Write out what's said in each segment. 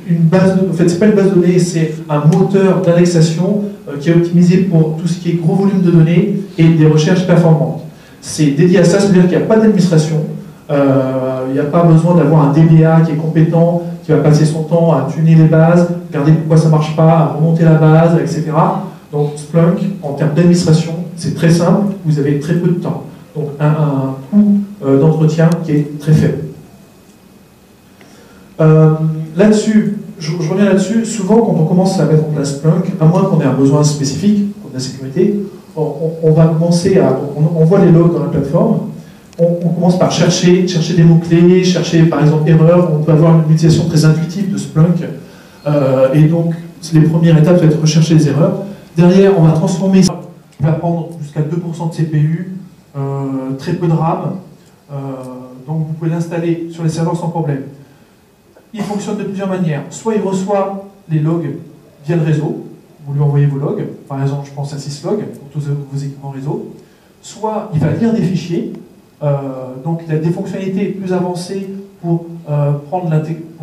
Une base, en fait, c'est pas une base de données, c'est un moteur d'indexation qui est optimisé pour tout ce qui est gros volume de données et des recherches performantes. C'est dédié à ça, c'est-à-dire qu'il n'y a pas d'administration, il n'y a pas besoin d'avoir un DBA qui est compétent, qui va passer son temps à tuner les bases, regarder pourquoi ça ne marche pas, à remonter la base, etc. Donc Splunk, en termes d'administration, c'est très simple, vous avez très peu de temps. Donc un coût d'entretien qui est très faible. Là-dessus, je reviens là-dessus, souvent quand on commence à mettre en place Splunk, à moins qu'on ait un besoin spécifique, comme la sécurité, on va commencer à... On voit les logs dans la plateforme, on commence par chercher des mots-clés, chercher par exemple erreur, on peut avoir une utilisation très intuitive de Splunk, et donc les premières étapes vont être rechercher les erreurs. Derrière, on va transformer ça, on va prendre jusqu'à 2% de CPU, très peu de RAM, donc vous pouvez l'installer sur les serveurs sans problème. Il fonctionne de plusieurs manières. Soit il reçoit les logs via le réseau, vous lui envoyez vos logs, par exemple je pense à Syslog pour tous vos équipements réseau, soit il va lire des fichiers, donc il a des fonctionnalités plus avancées pour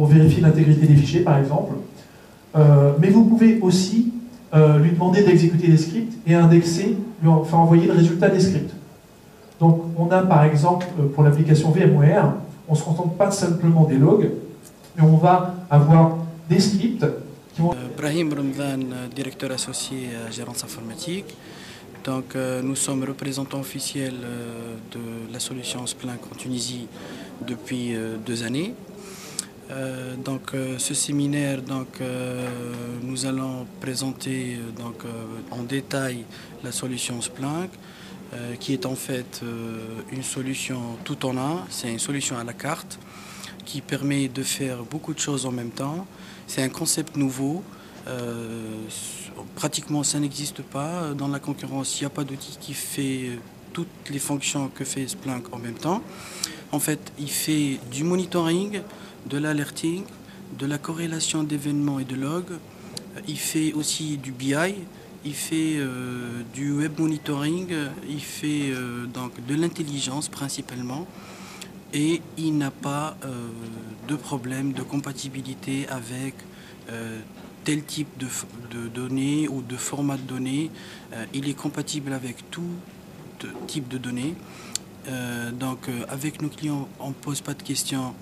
vérifier l'intégrité des fichiers par exemple, mais vous pouvez aussi lui demander d'exécuter des scripts et indexer, lui faire envoyer le résultat des scripts. Donc on a par exemple pour l'application VMware, on ne se contente pas simplement des logs, mais on va avoir des scripts qui vont... Brahim Ramzan, directeur associé à Gérance Informatique. Donc, nous sommes représentants officiels de la solution Splunk en Tunisie depuis 2 années. Ce séminaire, nous allons présenter en détail la solution Splunk, qui est en fait une solution tout en un, c'est une solution à la carte, qui permet de faire beaucoup de choses en même temps. C'est un concept nouveau. Pratiquement, ça n'existe pas. Dans la concurrence, il n'y a pas d'outil qui fait toutes les fonctions que fait Splunk en même temps. En fait, il fait du monitoring, de l'alerting, de la corrélation d'événements et de logs. Il fait aussi du BI. Il fait du web monitoring. Il fait de l'intelligence principalement. Et il n'a pas de problème de compatibilité avec tel type de données ou de format de données. Il est compatible avec tout type de données. Avec nos clients, on ne pose pas de questions.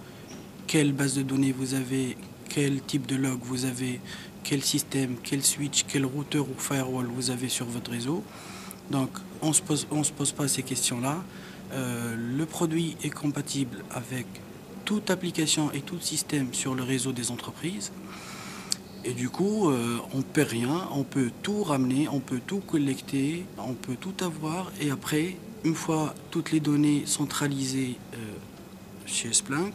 Quelle base de données vous avez, quel type de log vous avez, quel système, quel switch, quel routeur ou firewall vous avez sur votre réseau. Donc on ne se pose pas ces questions-là. Le produit est compatible avec toute application et tout système sur le réseau des entreprises. Et du coup, on ne perd rien, on peut tout ramener, on peut tout collecter, on peut tout avoir. Et après, une fois toutes les données centralisées chez Splunk,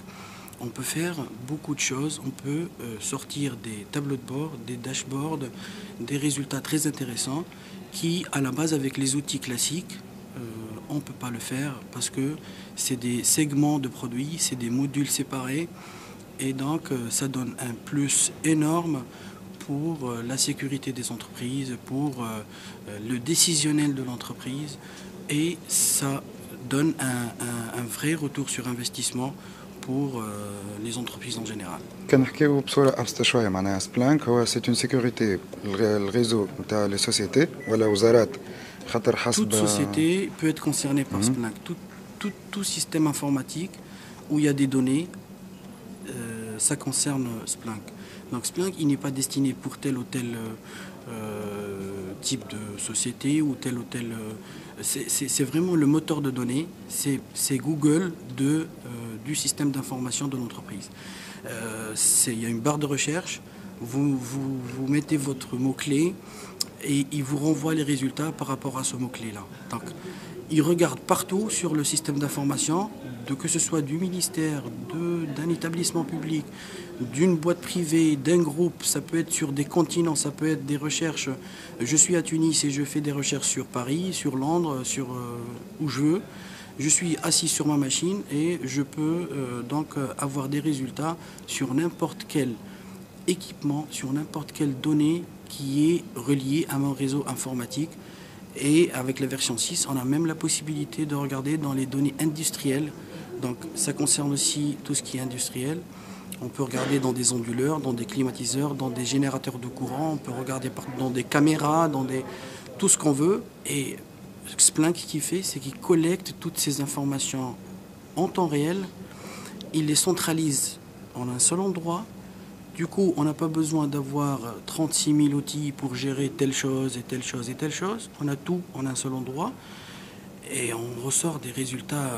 on peut faire beaucoup de choses. On peut sortir des tableaux de bord, des dashboards, des résultats très intéressants qui, à la base, avec les outils classiques, on ne peut pas le faire parce que c'est des segments de produits, c'est des modules séparés et donc ça donne un plus énorme pour la sécurité des entreprises, pour le décisionnel de l'entreprise et ça donne un vrai retour sur investissement pour les entreprises en général. كنحكيو بصورة أبسط شوية معناها سبلانك هو سي اون سيكوريتي الريزو نتاع لي سوسيتي ولا وزارات. Toute société peut être concernée par Splunk. Tout système informatique où il y a des données, ça concerne Splunk. Donc Splunk, il n'est pas destiné pour tel ou tel type de société ou tel ou tel... c'est vraiment le moteur de données, c'est Google du système d'information de l'entreprise. Il y a une barre de recherche, vous mettez votre mot-clé, et il vous renvoie les résultats par rapport à ce mot-clé-là. Donc, il regarde partout sur le système d'information, que ce soit du ministère, d'un établissement public, d'une boîte privée, d'un groupe, ça peut être sur des continents, ça peut être des recherches. Je suis à Tunis et je fais des recherches sur Paris, sur Londres, sur où je veux. Je suis assis sur ma machine et je peux avoir des résultats sur n'importe quel équipement, sur n'importe quelle donnée qui est relié à mon réseau informatique Et avec la version 6, on a même la possibilité de regarder dans les données industrielles. Donc ça concerne aussi tout ce qui est industriel. On peut regarder dans des onduleurs, dans des climatiseurs, dans des générateurs de courant, on peut regarder dans des caméras, tout ce qu'on veut. Et Splunk, ce qu'il fait, c'est qu'il collecte toutes ces informations en temps réel, il les centralise en un seul endroit. Du coup, on n'a pas besoin d'avoir 36 000 outils pour gérer telle chose et telle chose et telle chose. On a tout en un seul endroit et on ressort des résultats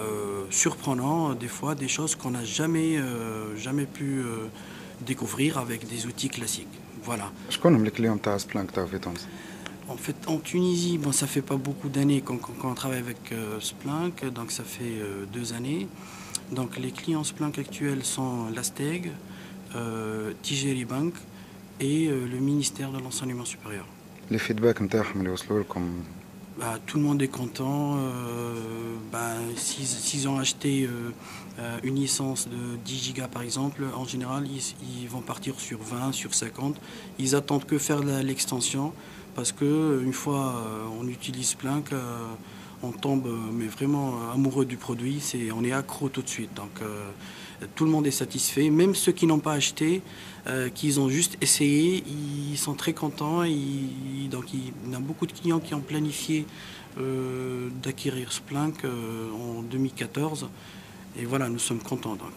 surprenants, des fois des choses qu'on n'a jamais pu découvrir avec des outils classiques. Voilà. Je connais les clients de Splunk, en fait, en Tunisie, bon, ça fait pas beaucoup d'années qu'on travaille avec Splunk, donc ça fait 2 années. Donc les clients Splunk actuels sont l'Asteg, Tijeri Bank et le ministère de l'Enseignement supérieur. Les feedbacks comme Tout le monde est content. S'ils ont acheté une licence de 10 gigas par exemple, en général, ils vont partir sur 20, sur 50. Ils attendent que faire l'extension parce qu'une fois on utilise Splunk, on tombe mais vraiment amoureux du produit, on est accro tout de suite. Donc tout le monde est satisfait, même ceux qui n'ont pas acheté, qui ont juste essayé, ils sont très contents. Donc il y a beaucoup de clients qui ont planifié d'acquérir Splunk en 2014. Et voilà, nous sommes contents donc.